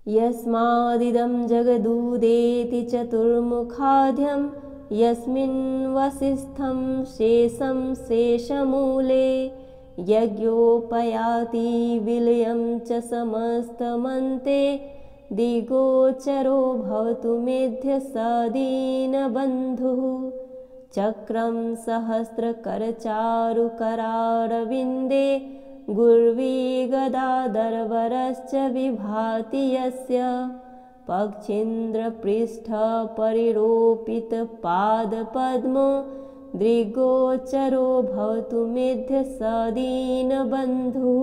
यस्मादिदं जगदुदेति चतुर्मुखाढ्यं यस्मिन् वसिष्ठं शेषं शेषमूले यज्ञोपयाति विलयं च समस्तमन्ते दिगोचरो भवतु मेध्य स दीनबन्धुः चक्रं सहस्रकरचारुकरारविन्दे गुर्वी गदाधरवरश्च विभाति यस्य पक्षीन्द्रपृष्ठपरिरोपितपादपद्मो दृग्गोचरो भवतु मेध्य स दीनबन्धुः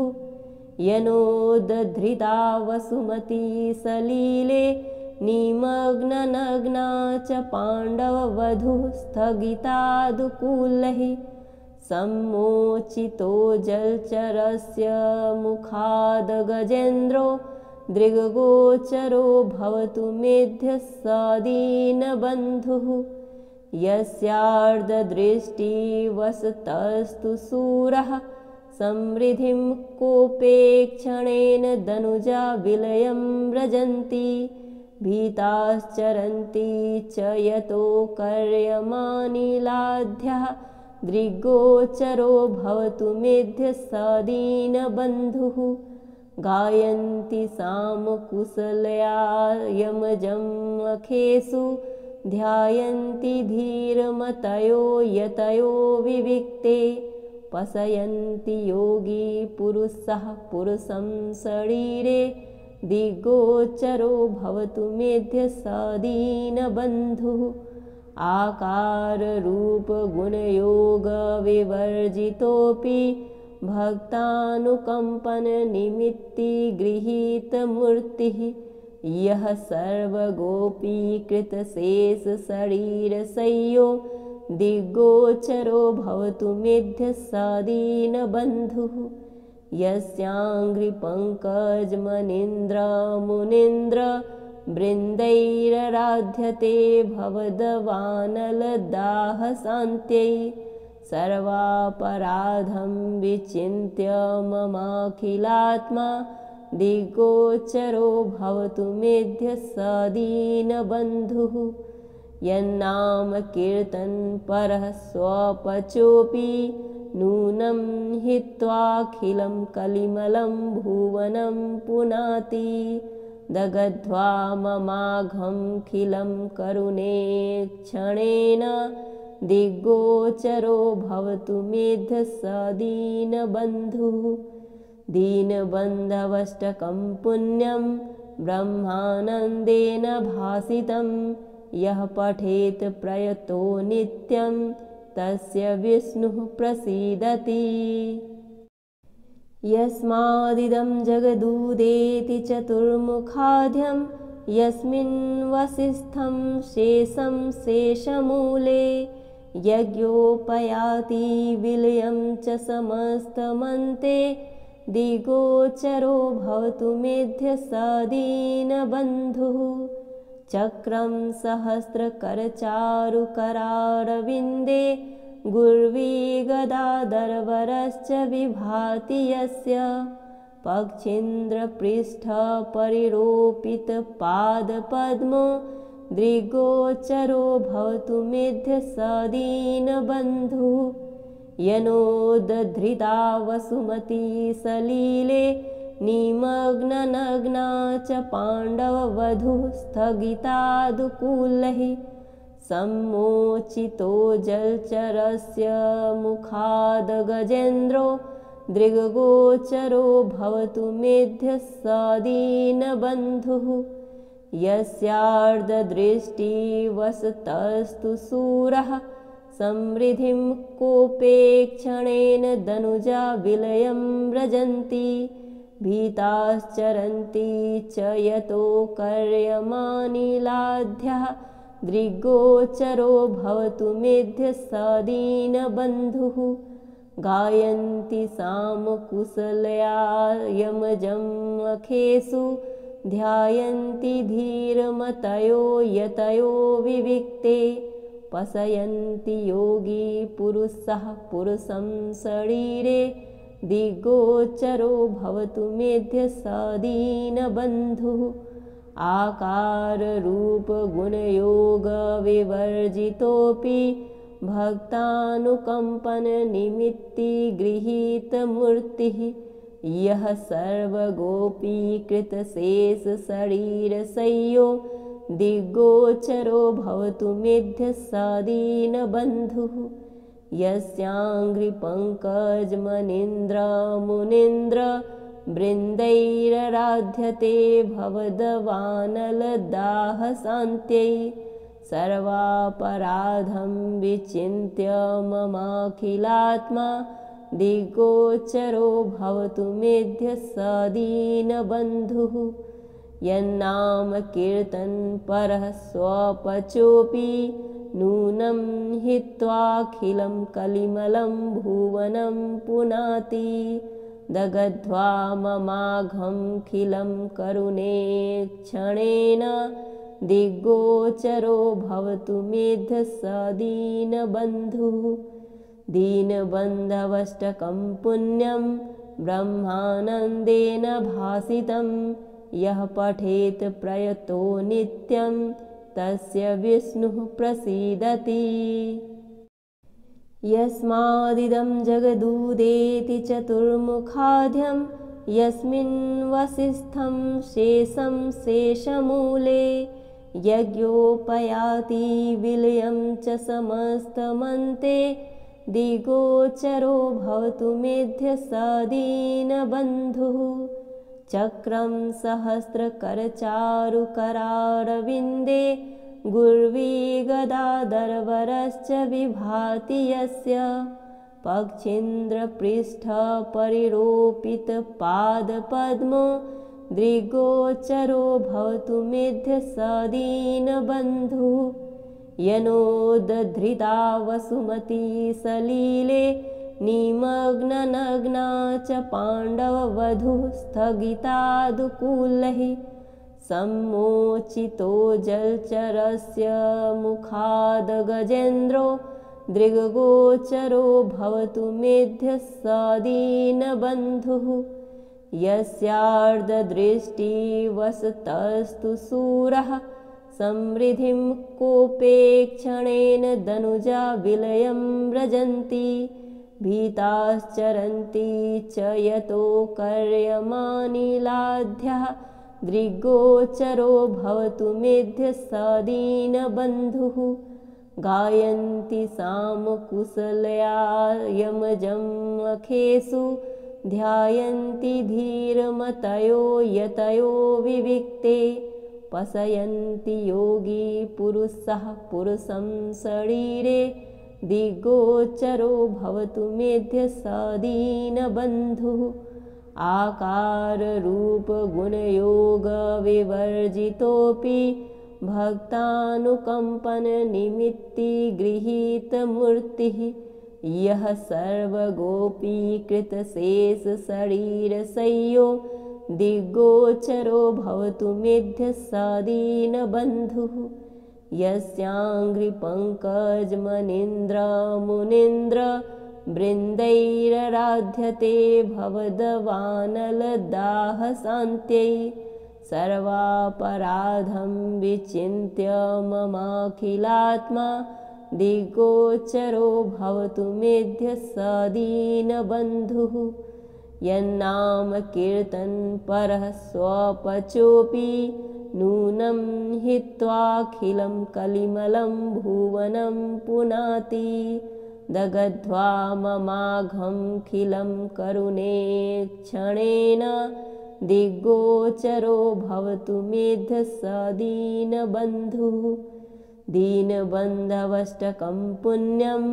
यनोद्धृता वसुमती सलीले निमग्ननग्ना च पाण्डववधूः स्थगितादुकूलैः सम्मोचितो जलचरस्य मुखाद् गजेन्द्रो दृग्गोचरो भवतु मेध्य स दीनबन्धुः यस्यार्धदृष्टिवसतस्तु शूरः समृद्धिं कोपेक्षणेन दनुजा विलयं व्रजन्ति भीताश्चरन्ति च यतो कर्यमानिलाढ्यः दृग्गोचरो भवतु मेध्य स दीनबन्धुः गायन्ति सामकुशलया यमजमखेषु ध्यायन्ति धीरमतयो यतयो विविक्ते पशयन्ति योगी पुरुषः पुरुषं शरीरे दिग्गोचरो भवतु मेध्य स दीनबन्धुः आकाररूपगुणयोगविवर्जितोऽपि भक्तानुकम्पननिमित्ति गृहीतमूर्तिः यः सर्वगोपीकृतशेषशरीरशय्यो दिग्गोचरो भवतु मेध्य स दीनबन्धुः यस्याङ्घ्रिपङ्कजमनीन्द्रमुनीन्द्र वृन्दैराराध्यते भवदवानलदाहशान्त्यै सर्वापराधं विचिन्त्य ममाखिलात्मा दिग्गोचरो भवतु मेध्य स दीनबन्धुः यन्नाम कीर्तनपरः स्वपचोऽपि नूनं हित्वाखिलं कलिमलं भुवनं पुनाति दग्ध्वा ममाघमखिलं करुणेक्षणेन दिग्गोचरो भवतु मेध्य स दीनबन्धुः दीनबन्धवष्टकं पुण्यं ब्रह्मानन्देन भासितं यः पठेत् प्रयतो नित्यं तस्य विष्णुः प्रसीदति यस्मादिदं जगदुदेति चतुर्मुखाढ्यं यस्मिन् वसिष्ठं शेषं शेषमूले यज्ञोपयाति विलयं च समस्तमन्ते दिग्गोचरो भवतु मेध्य स दीनबन्धुः चक्रं सहस्रकरचारुकरारविन्दे गुर्वी गदाधरवरश्च विभाति यस्य पक्षीन्द्रपृष्ठपरिरोपितपादपद्मो दृग्गोचरो भवतु मेध्य स दीनबन्धुः यनोद्धृता वसुमती सलीले निमग्ननग्ना च पाण्डववधूः स्थगितादुकूलैः सम्मोचितो जलचरस्य मुखाद् गजेन्द्रो दृग्गोचरो भवतु मेध्य स दीनबन्धुः यस्यार्धदृष्टिवसतस्तु शूरः समृद्धिं कोपेक्षणेन दनुजा विलयं व्रजन्ति भीताश्चरन्ति च यतो कर्यमानिलाढ्यः दृग्गोचरो भवतु मेध्य स दीनबन्धुः गायन्ति सामकुशलया यमजमखेषु ध्यायन्ति धीरमतयो यतयो विविक्ते पशयन्ति योगी पुरुषः पुरुषं शरीरे दिग्गोचरो भवतु मेध्य स दीनबन्धुः आकाररूपगुणयोगविवर्जितोऽपि भक्तानुकम्पननिमित्ती गृहीतमूर्तिः यः सर्वगोपीकृतशेषशरीरशय्यो दिग्गोचरो भवतु मेध्यः स दीनबन्धुः यस्याङ्घ्रिपङ्कजमनीन्द्रमुनीन्द्रवृन्दैराराध्यते भवदवानलदाहशान्त्यै सर्वापराधं विचिन्त्य ममाखिलात्मा दिग्गोचरो भवतु मेध्यः स दीनबन्धुः यन्नामकीर्तनपरः स्वपचोऽपि नूनं हित्वाखिलं कलिमलं भुवनं पुनाति दग्ध्वा ममाघमखिलं करुणेक्षणेन दिग्गोचरो भवतु मेध्यः स दीनबन्धुः दीनबन्धवष्टकं पुण्यं ब्रह्मानन्देन भासितं यः पठेत् प्रयतो नित्यं तस्य विष्णुः प्रसीदति यस्मादिदं जगदुदेति चतुर्मुखाढ्यं यस्मिन् वसिष्ठं शेषं शेषमूले यज्ञोपयाति विलयं च समस्तमन्ते दिग्गोचरो भवतु मेध्यः स दीनबन्धुः चक्रं सहस्रकरचारुकरारविन्दे गुर्वी गदाधरवरश्च विभाति यस्य पक्षीन्द्रपृष्ठपरिरोपितपादपद्मो दिग्गोचरो भवतु मेध्यः स दीनबन्धुः यनोद्धृता वसुमती सलीले निमग्ननग्ना च पाण्डववधूः स्थगितादुकूलैः सम्मोचितो जलचरस्य मुखाद् गजेन्द्रो दिग्गोचरो भवतु मेध्यः स दीनबन्धुः यस्यार्धदृष्टिवशतस्तु शूरः समृद्धिं कोपेक्षणेन दनुजा विलयं व्रजन्ति भीताश्चरन्ति च यतो कर्यमानिलाढ्यः दिग्गोचरो भवतु मेध्यः स दीनबन्धुः गायन्ति सामकुशलया यमजमखेषु ध्यायन्ति धीरमतयो यतयो विविक्ते पशयन्ति योगी पुरुषः पुरुषं शरीरे दिग्गोचरो भवतु मेध्यः स दीनबन्धुः आकाररूपगुणयोगविवर्जितोऽपि भक्तानुकम्पननिमित्ती गृहीतमूर्तिः यः सर्वगोपीकृतशेषशरीरशय्यो दिग्गोचरो भवतु मेध्यः स दीनबन्धुः यस्याङ्घ्रिपङ्कजमनीन्द्रमुनीन्द्रवृन्दैराराध्यते भवदवानलदाहशान्त्यै सर्वापराधं विचिन्त्य ममाखिलात्मा दिग्गोचरो भवतु मेध्यः स दीनबन्धुः यन्नामकीर्तनपरः स्वपचोऽपि नूनं हित्वाखिलं कलिमलं भुवनं पुनाति दग्ध्वा ममाघमखिलं करुणेक्षणेन दिग्गोचरो भवतु मेध्यः स दीनबन्धुः दीनबन्धवष्टकं पुण्यं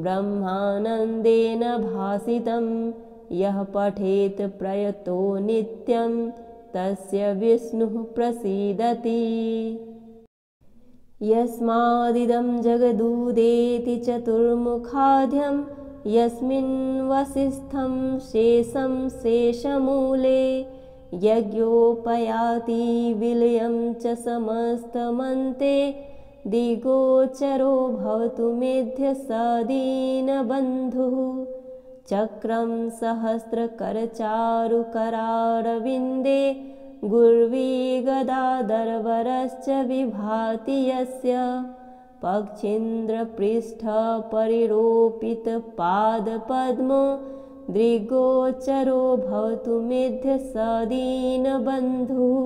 ब्रह्मानन्देन भासितं यः पठेत् प्रयतो नित्यं तस्य विष्णुः प्रसीदति यस्मादिदं जगदुदेति चतुर्मुखाढ्यं यस्मिन् वसिष्ठं शेषं शेषमूले यज्ञोपयाति विलयं च समस्तमन्ते दिग्गोचरो भवतु मेध्यः स दीनबन्धुः चक्रं सहस्रकरचारुकरारविन्दे गुर्वी गदाधरवरश्च विभाति यस्य पक्षीन्द्रपृष्ठपरिरोपितपादपद्मो दृग्गोचरो भवतु मेध्य स दीनबन्धुः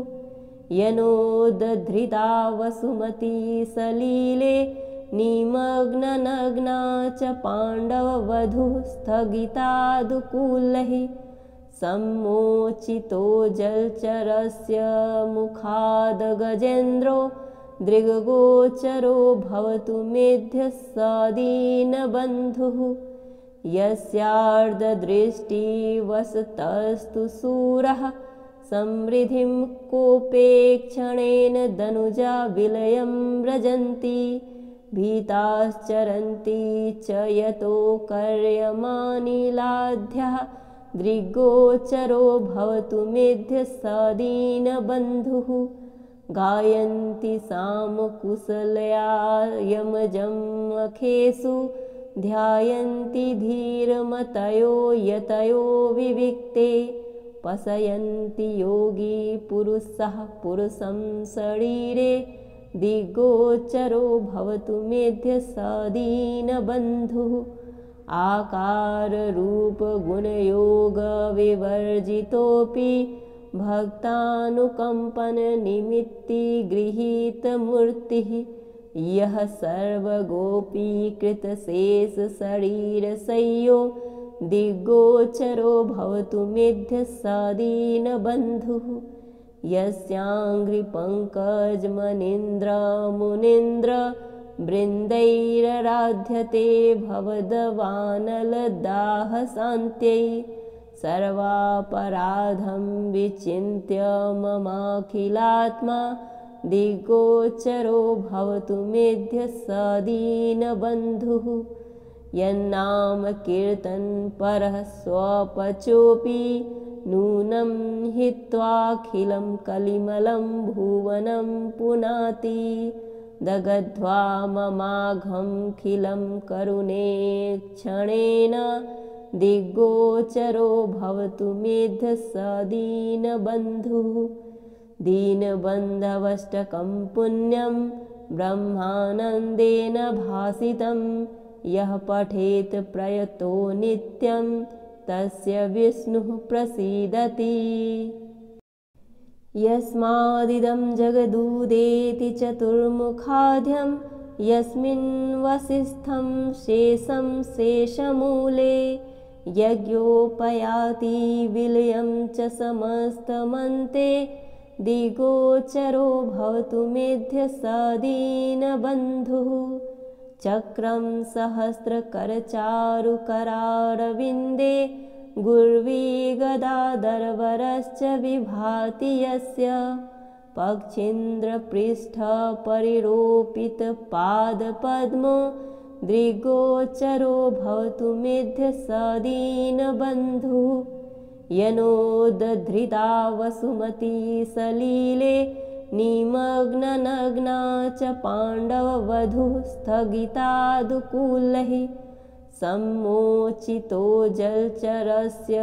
यनोद्धृता वसुमती सलीले निमग्ननग्ना च पाण्डववधूः स्थगितादुकूलैः सम्मोचितो जलचरस्य मुखाद् गजेन्द्रो दृग्गोचरो भवतु मेध्य स दीनबन्धुः यस्यार्धदृष्टिवसतस्तु शूरः समृद्धिं कोपेक्षणेन दनुजा विलयं व्रजन्ति भीताश्चरन्ति च यतो कर्यमानिलाढ्यः दृग्गोचरो भवतु मेध्य स दीनबन्धुः गायन्ति सामकुशलया यमजमखेषु ध्यायन्ति धीरमतयो यतयो विविक्ते पशयन्ति योगी पुरुषः पुरुषं शरीरे दिग्गोचरो भवतु मेध्य स दीनबन्धुः आकाररूपगुणयोगविवर्जितोऽपि भक्तानुकम्पननिमित्ति गृहीतमूर्तिः यः सर्वगोपीकृतशेषशरीरशय्यो दिग्गोचरो भवतु मेध्य स दीनबन्धुः यस्याङ्घ्रिपङ्कजमनीन्द्रमुनीन्द्र वृन्दैराराध्यते भवदवानलदाहशान्त्यै सर्वापराधं विचिन्त्य ममाखिलात्मा दिग्गोचरो भवतु मेध्य स दीनबन्धुः यन्नाम कीर्तनपरः स्वपचोऽपि नूनं हित्वाखिलं कलिमलं भुवनं पुनाति दग्ध्वा ममाघमखिलं करुणे क्षणेन दिग्गोचरो भवतु मेध्य स दीनबन्धुः दीनबन्धवष्टकं पुण्यं ब्रह्मानन्देन भासितं यः पठेत् प्रयतो नित्यं तस्य विष्णुः प्रसीदति यस्मादिदं जगदुदेति चतुर्मुखाढ्यं यस्मिन् वसिष्ठं शेषं शेषमूले यज्ञोपयाति विलयं च समस्तमन्ते दिग्गोचरो भवतु मेध्य स दीनबन्धुः चक्रं सहस्रकरचारुकरारविन्दे गुर्वी गदाधरवरश्च विभाति यस्य पक्षीन्द्रपृष्ठपरिरोपितपादपद्मो दृग्गोचरो भवतु मेध्य स दीनबन्धुः यनोद्धृता वसुमती सलीले निमग्ननग्ना च पाण्डववधूः स्थगितादुकूलैः सम्मोचितो जलचरस्य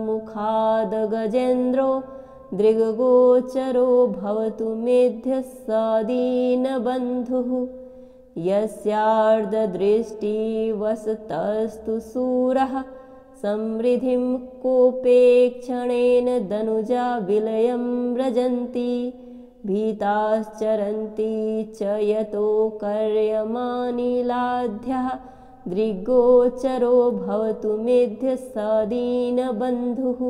मुखाद् गजेन्द्रो दृग्गोचरो भवतु मेध्य स दीनबन्धुः यस्यार्धदृष्टिवसतस्तु शूरः समृद्धिं कोपेक्षणेन दनुजा विलयं व्रजन्ति भीताश्चरन्ति च यतो कर्यमानिलाढ्यः दृग्गोचरो भवतु मेध्य स दीनबन्धुः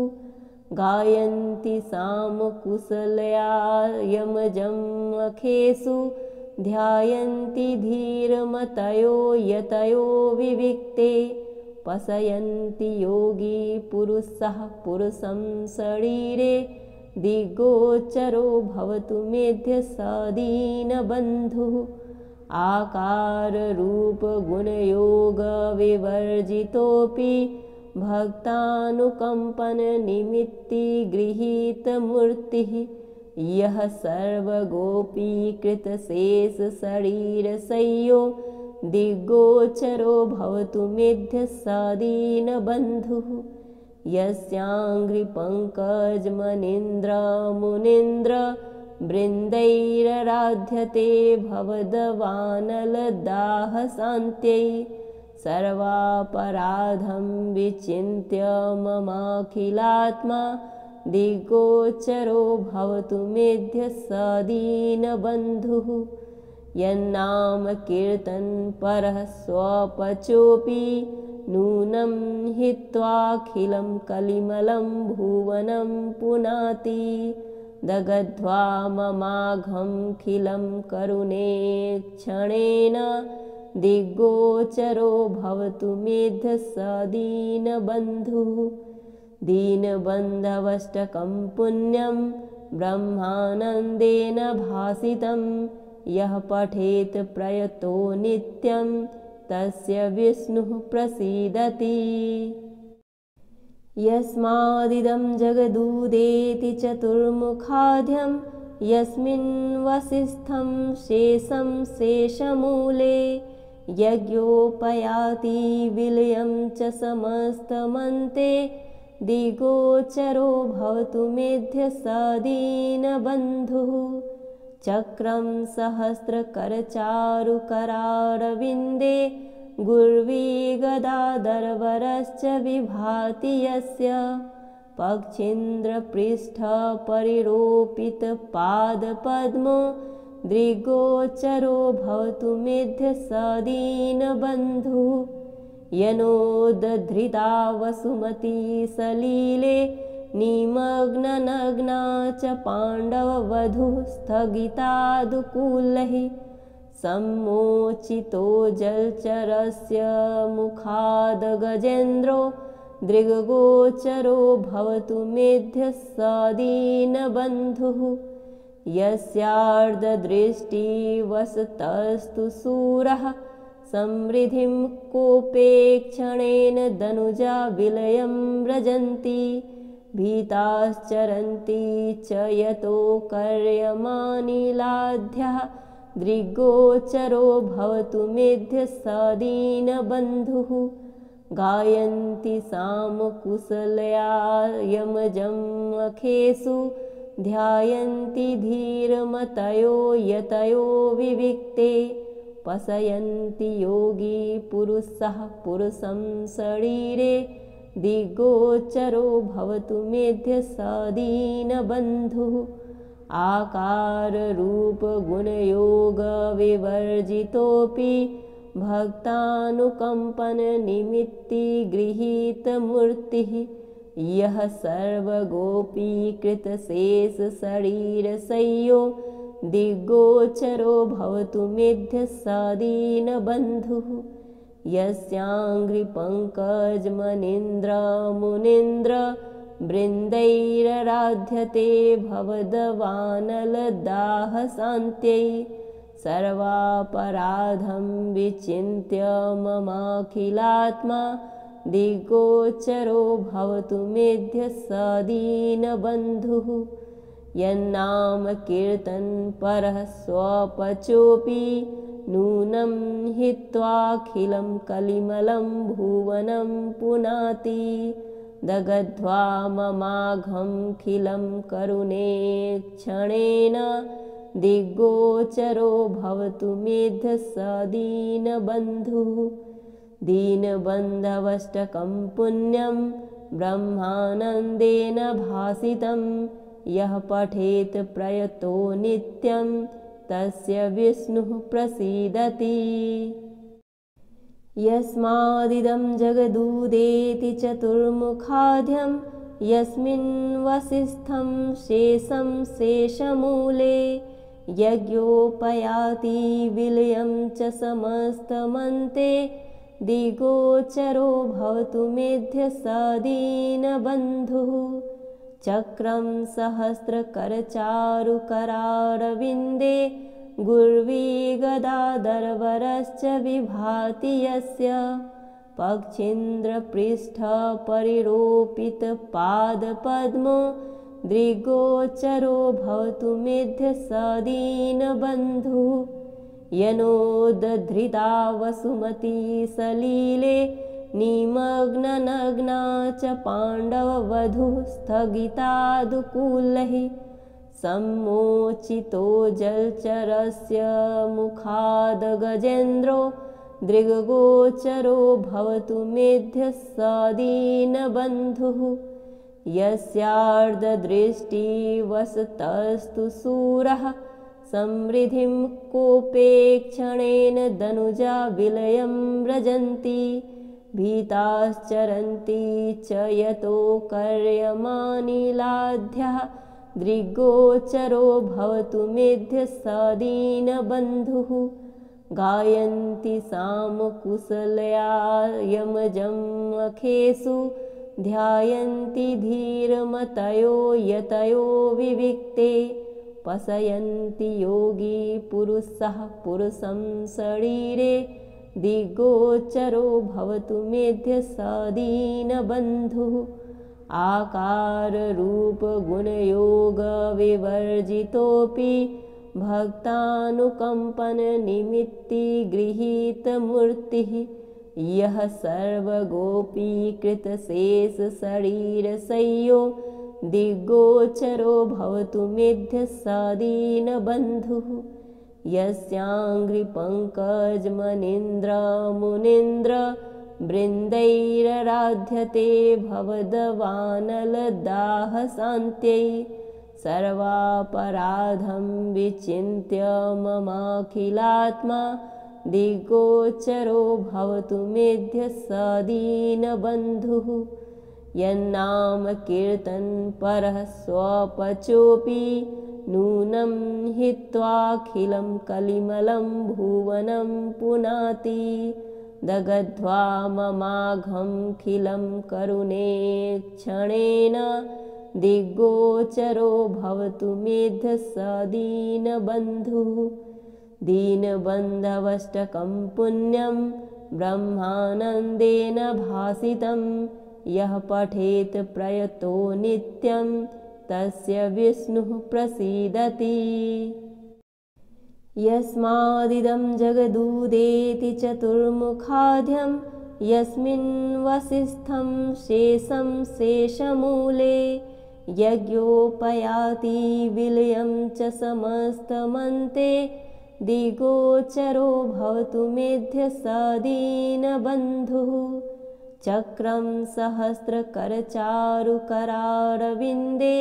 गायन्ति सामकुशलया यमजमखेषु ध्यायन्ति धीरमतयो यतयो विविक्ते पशयन्ति योगी पुरुषः पुरुषं शरीरे दिग्गोचरो भवतु मेध्य स दीनबन्धुः आकाररूपगुणयोगविवर्जितोऽपि भक्तानुकम्पननिमित्ति गृहीतमूर्तिः यः सर्वगोपीकृतशेषशरीरशय्यो दिग्गोचरो भवतु मेध्य स दीनबन्धुः यस्याङ्घ्रिपङ्कजमनीन्द्रमुनीन्द्र बृन्दैरराध्यते भवदवानलदाहशान्त्यै सर्वापराधं विचिन्त्य ममाखिलात्मा दिग्गोचरो भवतु मेध्य स दीनबन्धुः। यन्नाम कीर्तनपरः स्वपचोऽपि नूनं हित्वाखिलं कलिमलं भुवनं पुनाति दग्ध्वा ममाघमखिलं करुणेक्षणेन दिग्गोचरो भवतु मेध्य स दीनबन्धुः। दीनबन्धवष्टकं पुण्यं ब्रह्मानन्देन भासितं यः पठेत् प्रयतो नित्यं तस्य विष्णुः प्रसीदति। यस्मादिदं जगदुदेति चतुर्मुखाढ्यं यस्मिन् वसिष्ठं शेषं शेषमूले यज्ञोपयाति विलयं च समस्तमन्ते दिग्गोचरो भवतु मेध्य स दीनबन्धुः। चक्रं सहस्रकरचारुकरारविन्दे गुर्वी गदाधरवरश्च विभाति यस्य पक्षीन्द्रपृष्ठपरिरोपितपादपद्मो दिग्गोचरो भवतु मेध्य स दीनबन्धुः। यनोद्धृता वसुमती सलीले निमग्ननग्ना च पाण्डववधूः स्थगितादुकूलैः सम्मोचितो जलचरस्य मुखाद् गजेन्द्रो दिग्गोचरो भवतु मेध्य स दीनबन्धुः। यस्यार्धदृष्टिवशतस्तु शूरः समृद्धिं कोपेक्षणेन दनुजा विलयं व्रजन्ति भीताश्चरन्ति च यतो कर्यमानिलाढ्यः दिग्गोचरो भवतु मेध्य स दीनबन्धुः। गायन्ति सामकुशलया यमजमखेषु ध्यायन्ति धीरमतयो यतयो विविक्ते पशयन्ति योगी पुरुषः पुरुषं शरीरे दिग्गोचरो भवतु मेध्य स दीनबन्धुः। आकाररूपगुणयोगविवर्जितोऽपि भक्तानुकम्पननिमित्ती गृहीतमूर्तिः यः सर्वगोपीकृतशेषशरीरशय्यो दिग्गोचरो भवतु मेध्य स दीनबन्धुः। यस्याङ्घ्रिपङ्कजमनीन्द्रमुनीन्द्र बृन्दैरराध्यते भवदवानलदाहशान्त्यै सर्वापराधं विचिन्त्य ममाखिलात्मा दिग्गोचरो भवतु मेध्य स दीनबन्धुः। यन्नाम कीर्तनपरः स्वपचोऽपि नूनं हित्वाखिलं कलिमलं भुवनं पुनाति दग्ध्वा ममाघमखिलं करुणेक्षणेन दिग्गोचरो भवतु मेध्य स दीनबन्धुः। दीनबन्धवष्टकं पुण्यं ब्रह्मानन्देन भासितं यः पठेत् प्रयतो नित्यं तस्य विष्णुः प्रसीदति। यस्मादिदं जगदुदेति चतुर्मुखाढ्यं यस्मिन् वसिष्ठं शेषं शेषमूले यज्ञोपयाति विलयं च समस्तमन्ते दिग्गोचरो भवतु मेध्य स दीनबन्धुः। चक्रं सहस्रकरचारुकरारविन्दे गुर्वी गदाधरवरश्च विभाति यस्य पक्षीन्द्रपृष्ठपरिरोपितपादपद्मो दिग्गोचरो भवतु मेध्य स दीनबन्धुः। यनोद्धृता वसुमती सलीले निमग्ननग्ना च पाण्डववधूः स्थगितादुकूलैः सम्मोचितो जलचरस्य मुखाद् गजेन्द्रो दृग्गोचरो भवतु मेध्यः स दीनबन्धुः यस्यार्धदृष्टिवसतस्तु शूरः समृद्धिं कोपेक्षणेन दनुजा विलयं व्रजन्ति भीताश्चरन्ति च यतो कर्यमानिलाढ्यः दृग्गोचरो भवतु मेध्यः स दीनबन्धुः गायन्ति सामकुशलया यमजमखेषु ध्यायन्ति धीरमतयो यतयो विविक्ते पशयन्ति योगी पुरुषः पुरुषं शरीरे दिग्गोचरो भवतु मेध्यः स दीनबन्धुः आकाररूपगुणयोगविवर्जितोऽपि भक्तानुकम्पननिमित्ति गृहीतमूर्तिः यः सर्वगोपीकृतशेषशरीरशय्यो दिग्गोचरो भवतु मेध्यः स दीनबन्धुः यस्याङ्घ्रिपङ्कजमनीन्द्रमुनीन्द्र बृन्दैराराध्यते भवदवानलदाहशान्त्यै सर्वापराधं विचिन्त्य ममाखिलात्मा दिग्गोचरो भवतु मेध्यः स दीनबन्धुः यन्नाम कीर्तनपरः स्वपचोऽपि नूनं हित्वाखिलं कलिमलं भुवनं पुनाति दग्ध्वा ममाघमखिलं करुणेक्षणेन दिग्गोचरो भवतु मेध्यः स दीनबन्धुः दीनबन्धवष्टकं पुण्यं ब्रह्मानन्देन भासितं यः पठेत् प्रयतो नित्यं तस्य विष्णुः प्रसीदति यस्मादिदं जगदुदेति चतुर्मुखाढ्यं यस्मिन् वसिष्ठं शेषं शेषमूले यज्ञोपयाति विलयं च समस्तमन्ते दिग्गोचरो भवतु मेध्यः स दीनबन्धुः चक्रं सहस्रकरचारुकरारविन्दे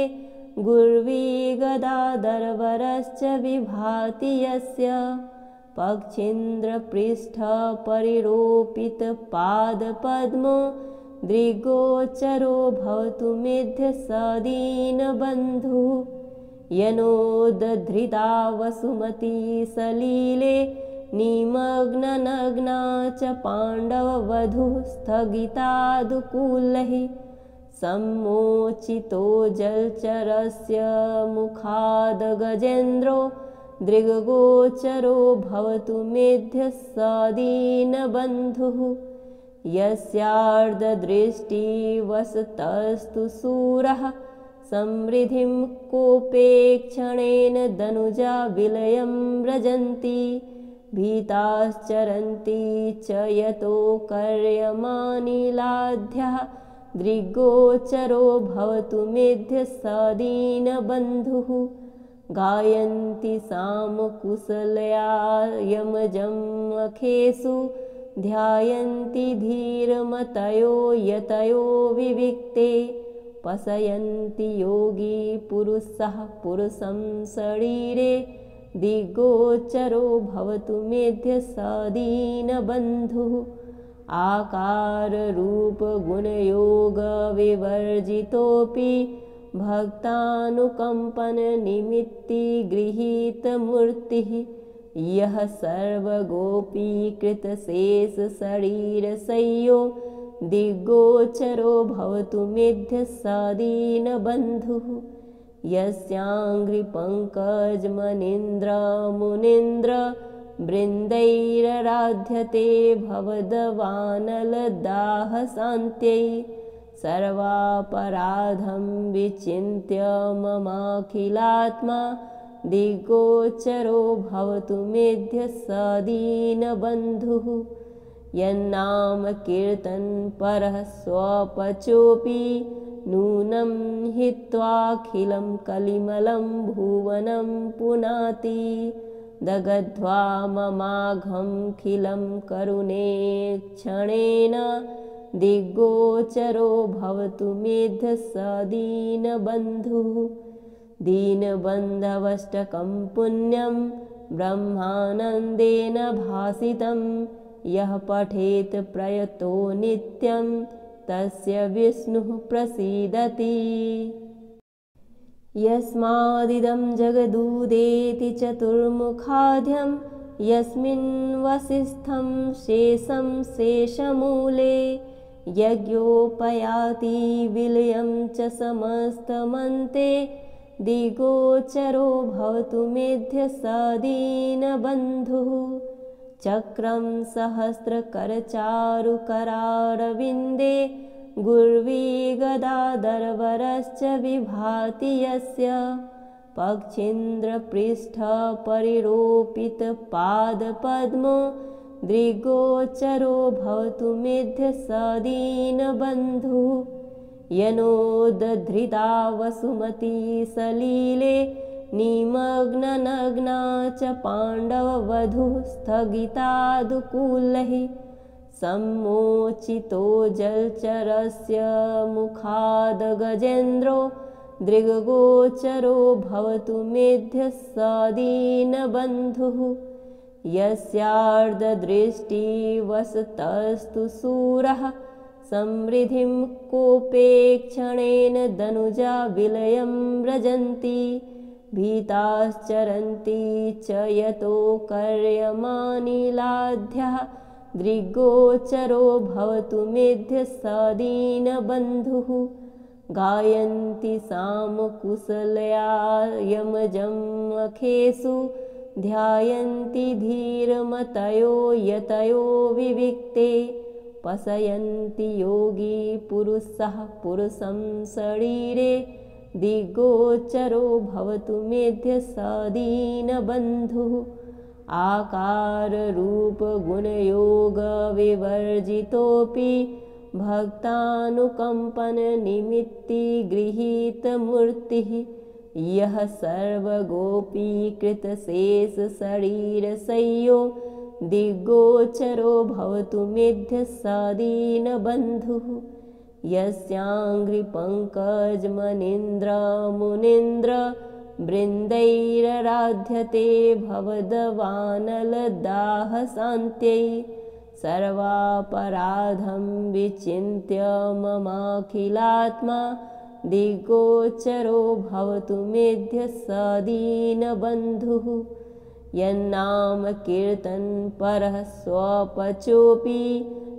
गुर्वी गदाधरवरश्च विभाति यस्य पक्षीन्द्रपृष्ठपरिरोपितपादपद्मो दृग्गोचरो भवतु मेध्यः स दीनबन्धुः यनोद्धृता वसुमती सलीले निमग्ननग्ना च पाण्डववधूः स्थगितादुकूलैः सम्मोचितो जलचरस्य मुखाद् गजेन्द्रो दृग्गोचरो भवतु मेध्यः स दीनबन्धुः यस्यार्धदृष्टिवसतस्तु शूरः समृद्धिं कोपेक्षणेन दनुजा विलयं व्रजन्ति भीताश्चरन्ति च यतो कर्यमानिलाढ्यः दृग्गोचरो भवतु मेध्यः स दीनबन्धुः गायन्ति सामकुशलया यमजमखेषु ध्यायन्ति धीरमतयो यतयो विविक्ते पशयन्ति योगी पुरुषः पुरुषं शरीरे दिग्गोचरो भवतु मेध्यः स दीनबन्धुः आकाररूपगुणयोगविवर्जितोऽपि भक्तानुकम्पननिमित्ति गृहीतमूर्तिः यः सर्वगोपीकृतशेषशरीरशय्यो दिग्गोचरो भवतु मेध्यः स दीनबन्धुः यस्याङ्घ्रिपङ्कजमनीन्द्रमुनीन्द्र बृन्दैराराध्यते भवदवानलदाहशान्त्यै सर्वापराधं विचिन्त्य ममाखिलात्मा दिग्गोचरो भवतु मेध्यः स दीनबन्धुः यन्नाम कीर्तनपरः स्वपचोऽपि नूनं हित्वाखिलं कलिमलं भुवनं पुनाति दग्ध्वा ममाघमखिलं करुणेक्षणेन दिग्गोचरो भवतु मेध्य स दीनबन्धुः दीनबन्धवष्टकं पुण्यं ब्रह्मानन्देन भासितं यः पठेत् प्रयतो नित्यं तस्य विष्णुः प्रसीदति यस्मादिदं जगदुदेति चतुर्मुखाढ्यं यस्मिन् वसिष्ठं शेषं शेषमूले यज्ञोपयाति विलयं च समस्तमन्ते दिगोचरो भवतु मेध्य स दीनबन्धुः चक्रं सहस्रकरचारुकरारविन्दे गुर्वी गदाधरवरश्च विभाति यस्य पक्षीन्द्रपृष्ठपरिरोपितपादपद्मो दृग्गोचरो भवतु मेध्य स दीनबन्धुः यनोदधृता वसुमती सलीले निमग्ननग्ना च पाण्डववधूः स्थगितादुकूलैः सम्मोचितो जलचरस्य मुखाद् गजेन्द्रो दृग्गोचरो भवतु मेध्य स दीनबन्धुः यस्यार्धदृष्टिवसतस्तु शूरः समृद्धिं कोपेक्षणेन दनुजा विलयं व्रजन्ति भीताश्चरन्ति च यतो कर्यमानिलाढ्यः दृग्गोचरो भवतु मेध्य स दीनबन्धुः गायन्ति सामकुशलया यमजमखेषु ध्यायन्ति धीरमतयो यतयो विविक्ते पशयन्ति योगी पुरुषः पुरुषं शरीरे दिग्गोचरो भवतु मेध्य स दीनबन्धुः आकाररूपगुणयोगविवर्जितोऽपि भक्तानुकम्पननिमित्ति गृहीतमूर्तिः यः सर्वगोपीकृतशेषशरीरशय्यो दिग्गोचरो भवतु मेध्य स दीनबन्धुः यस्याङ्घ्रिपङ्कजमनीन्द्रमुनीन्द्र वृन्दैराराध्यते भवदवानलदाहशान्त्यै सर्वापराधं विचिन्त्य ममाखिलात्मा दिग्गोचरो भवतु मेध्य स दीनबन्धुः यन्नाम कीर्तनपरः स्वपचोऽपि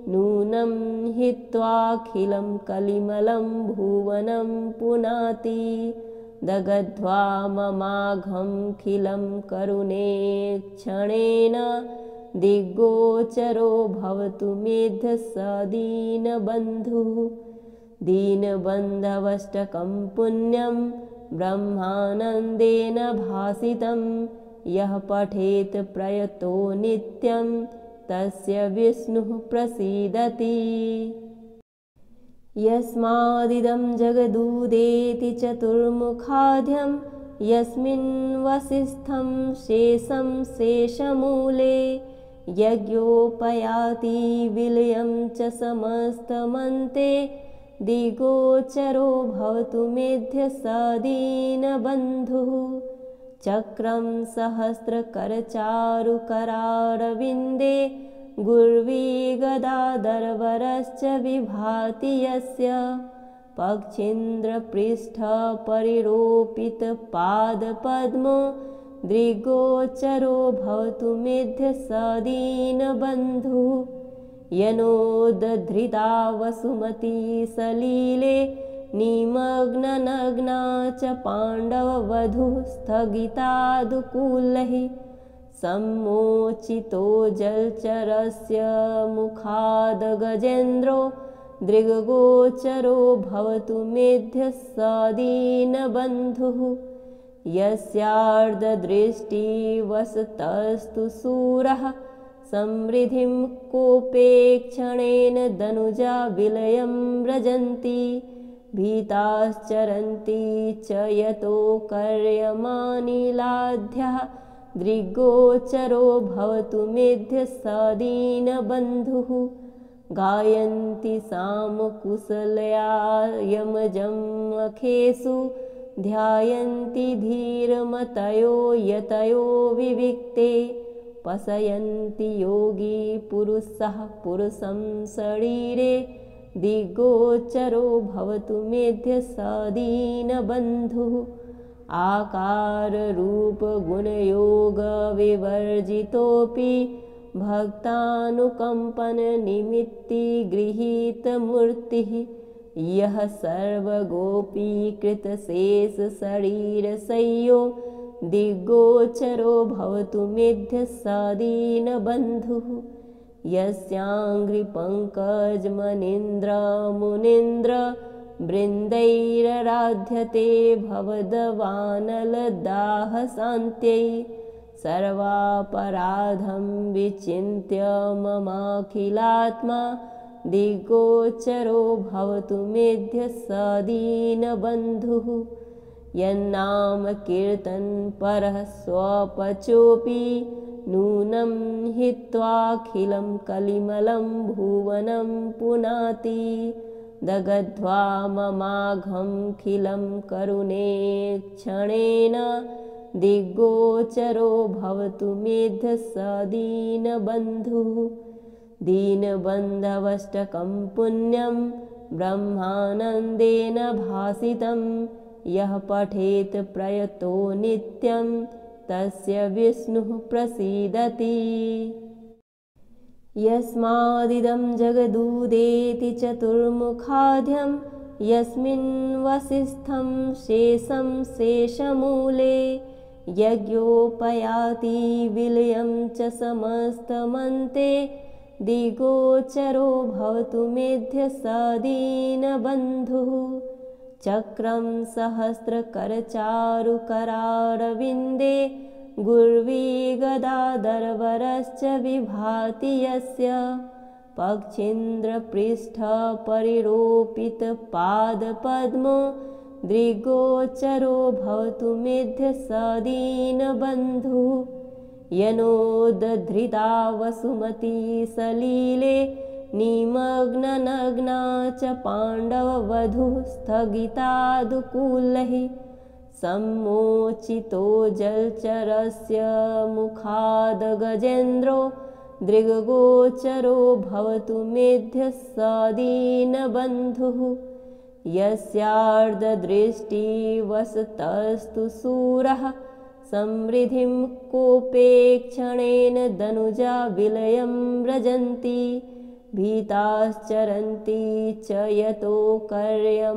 नूनं हित्वाखिलं कलिमलं भुवनं पुनाति दग्ध्वा ममाघमखिलं करुणेक्षणेन दिग्गोचरो भवतु मेध्य स दीनबन्धुः दीनबन्धवष्टकं पुण्यं ब्रह्मानन्देन भासितं यः पठेत् प्रयतो नित्यं तस्य विष्णुः प्रसीदति यस्मादिदं जगदुदेति चतुर्मुखाढ्यं यस्मिन् वसिष्ठं शेषं शेषमूले यज्ञोपयाति विलयं च समस्तमन्ते दिग्गोचरो भवतु मेध्य स दीनबन्धुः चक्रं सहस्रकरचारुकरारविन्दे गुर्वी गदाधरवरश्च विभाति यस्य पक्षीन्द्रपृष्ठपरिरोपितपादपद्मो दृग्गोचरो भवतु मेध्य स दीनबन्धुः यनोदधृता वसुमती सलीले निमग्ननग्ना च पाण्डववधूः स्थगितादुकूलैः सम्मोचितो जलचरस्य मुखाद् गजेन्द्रो दृग्गोचरो भवतु मेध्य स दीनबन्धुः यस्यार्धदृष्टिवसतस्तु शूरः समृद्धिं कोपेक्षणेन दनुजा विलयं व्रजन्ति भीताश्चरन्ति च यतो कर्यमानिलाढ्यः दृग्गोचरो भवतु मेध्य स दीनबन्धुः गायन्ति सामकुशलया यमजमखेषु ध्यायन्ति धीरमतयो यतयो विविक्ते पशयन्ति योगी पुरुषः पुरुषं शरीरे दिग्गोचरो भवतु मेध्य स दीनबन्धुः आकाररूपगुणयोगविवर्जितोऽपि भक्तानुकम्पननिमित्ति गृहीतमूर्तिः यः सर्वगोपीकृतशेषशरीरशय्यो दिग्गोचरो भवतु मेध्य स दीनबन्धुः यस्याङ्घ्रिपङ्कजमनीन्द्रमुनीन्द्र बृन्दैराराध्यते भवदवानलदाहशान्त्यै सर्वापराधं विचिन्त्य ममाखिलात्मा दिग्गोचरो भवतु मेध्य स दीनबन्धुः यन्नाम कीर्तनपरः स्वपचोऽपि नूनं हित्वाखिलं कलिमलं भुवनं पुनाति दगध्वा ममाघमखिलं करुणेक्षणेन दिग्गोचरो भवतु मेध्य स दीनबन्धुः दीनबन्धवष्टकं पुण्यं ब्रह्मानन्देन भासितं यः पठेत् प्रयतो नित्यं तस्य विष्णुः प्रसीदति यस्मादिदं जगदुदेति चतुर्मुखाढ्यं यस्मिन् वसिष्ठं शेषं शेषमूले यज्ञोपयाति विलयं च समस्तमन्ते दिग्गोचरो भवतु मेध्य स दीनबन्धुः चक्रं सहस्रकरचारुकरारविन्दे गुर्वी गदाधरवरश्च विभाति यस्य पक्षीन्द्रपृष्ठपरिरोपितपादपद्मो दृग्गोचरो भवतु मेध्य स दीनबन्धुः यनोदधृता वसुमती सलीले निमग्ननग्ना च पाण्डववधूः स्थगितादुकूलैः सम्मोचितो जलचरस्य मुखाद्गजेन्द्रो दृग्गोचरो भवतु मेध्य स दीनबन्धुः यस्यार्धदृष्टिवसतस्तु शूरः समृद्धिं कोपेक्षणेन दनुजा विलयं व्रजन्ति भीताश्चरन्ति च यतो कर्यमानिलाढ्यः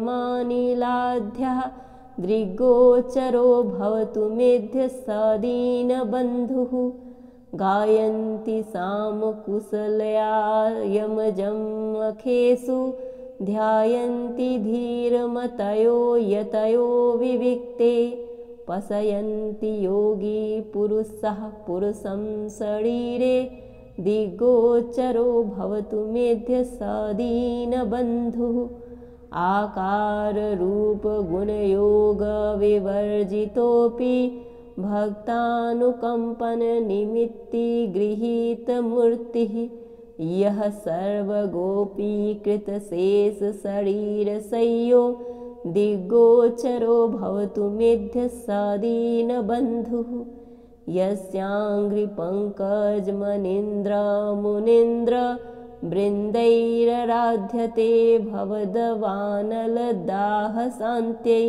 दृग्गोचरो भवतु मेध्य स दीनबन्धुः गायन्ति सामकुशलया यमजमखेषु ध्यायन्ति धीरमतयो यतयो विविक्ते पशयन्ति योगी पुरुषः पुरुषं शरीरे दिग्गोचरो भवतु मेध्य स दीनबन्धुः आकाररूपगुणयोगविवर्जितोऽपि भक्तानुकम्पननिमित्ति गृहीतमूर्तिः यः सर्वगोपीकृतशेषशरीरशय्यो दिग्गोचरो भवतु मेध्य स दीनबन्धुः यस्याङ्घ्रिपङ्कजमनीन्द्रमुनीन्द्र बृन्दैराराध्यते भवदवानलदाहशान्त्यै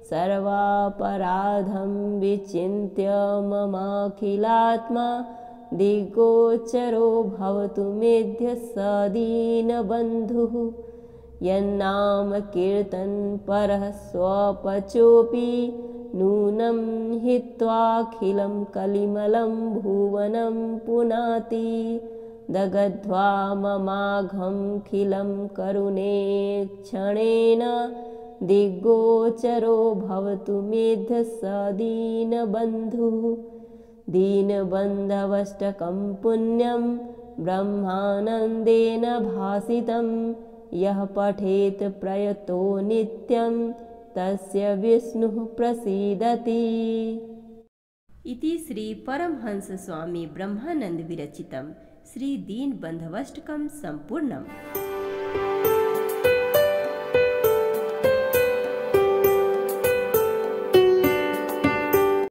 सर्वापराधं विचिन्त्य ममाखिलात्मा दिग्गोचरो भवतु मेध्य स दीनबन्धुः यन्नाम कीर्तनपरः स्वपचोऽपि नूनं हित्वाखिलं कलिमलं भुवनं पुनाति दगध्वा ममाघमखिलं करुणेक्षणेन दिग्गोचरो भवतु मेध्य स दीनबन्धुः दीनबन्धवष्टकं पुण्यं ब्रह्मानन्देन भासितं यः पठेत् प्रयतो नित्यं तस्य विष्णुः प्रसीदति। इति श्री परमहंस स्वामी ब्रह्मानंद विरचितं श्री दीनबन्धवष्टकं सम्पूर्णम्।